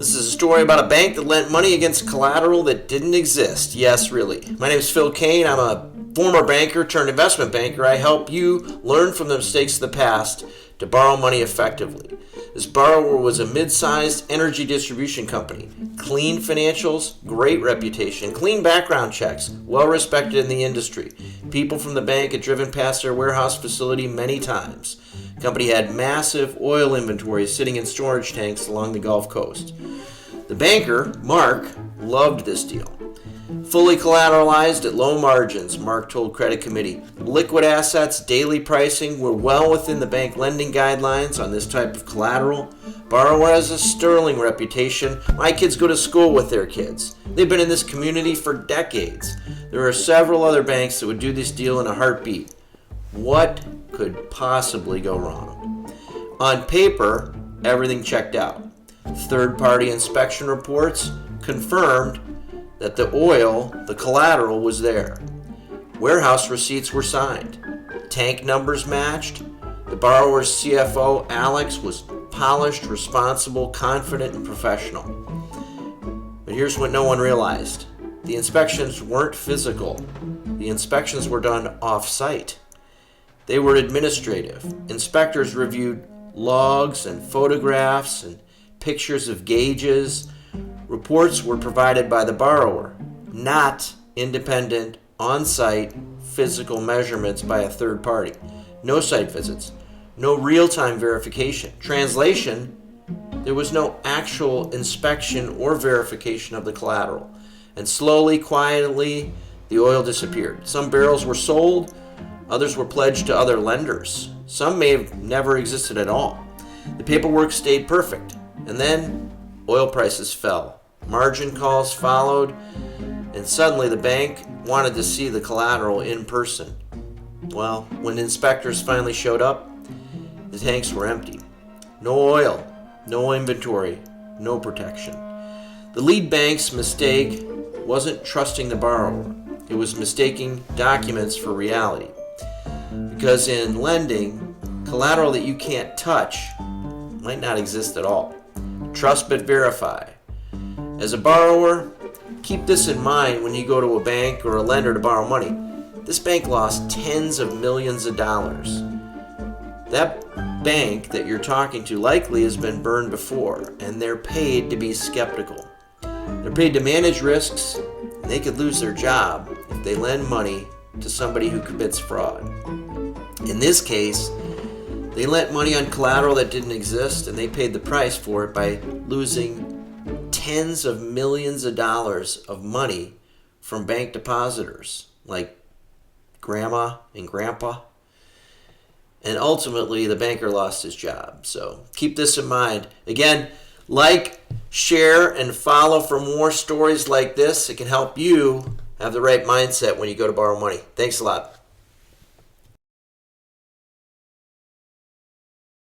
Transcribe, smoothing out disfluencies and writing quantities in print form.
This is a story about a bank that lent money against collateral that didn't exist. Yes, really. My name is Phil Kane. I'm a former banker turned investment banker. I help you learn from the mistakes of the past to borrow money effectively. This borrower was a mid-sized energy distribution company. Clean financials, great reputation, clean background checks, well respected in the industry. People from the bank had driven past their warehouse facility many times. The company had massive oil inventories sitting in storage tanks along the Gulf Coast. The banker, Mark, loved this deal. Fully collateralized at low margins, Mark told credit committee. Liquid assets, daily pricing were well within the bank lending guidelines on this type of collateral. Borrower has a sterling reputation. My kids go to school with their kids. They've been in this community for decades. There are several other banks that would do this deal in a heartbeat. What could possibly go wrong? On paper, everything checked out. Third-party inspection reports confirmed that the oil, the collateral, was there. Warehouse receipts were signed. Tank numbers matched. The borrower's CFO, Alex, was polished, responsible, confident, and professional. But here's what no one realized. The inspections weren't physical. The inspections were done off-site. They were administrative. Inspectors reviewed logs and photographs and pictures of gauges. Reports were provided by the borrower, not independent, on-site, physical measurements by a third party. No site visits, no real-time verification. Translation, there was no actual inspection or verification of the collateral. And slowly, quietly, the oil disappeared. Some barrels were sold, others were pledged to other lenders. Some may have never existed at all. The paperwork stayed perfect. And then oil prices fell. Margin calls followed, and suddenly the bank wanted to see the collateral in person. Well, when inspectors finally showed up, the tanks were empty. No oil, no inventory, no protection. The lead bank's mistake wasn't trusting the borrower. It was mistaking documents for reality. Because in lending, collateral that you can't touch might not exist at all. Trust but verify. As a borrower, keep this in mind when you go to a bank or a lender to borrow money. This bank lost tens of millions of dollars. That bank that you're talking to likely has been burned before, and they're paid to be skeptical. They're paid to manage risks, and they could lose their job if they lend money to somebody who commits fraud. In this case, they lent money on collateral that didn't exist, and they paid the price for it by losing tens of millions of dollars of money from bank depositors like grandma and grandpa. And ultimately, the banker lost his job. So keep this in mind. Again, like, share, and follow for more stories like this. It can help you have the right mindset when you go to borrow money. Thanks a lot.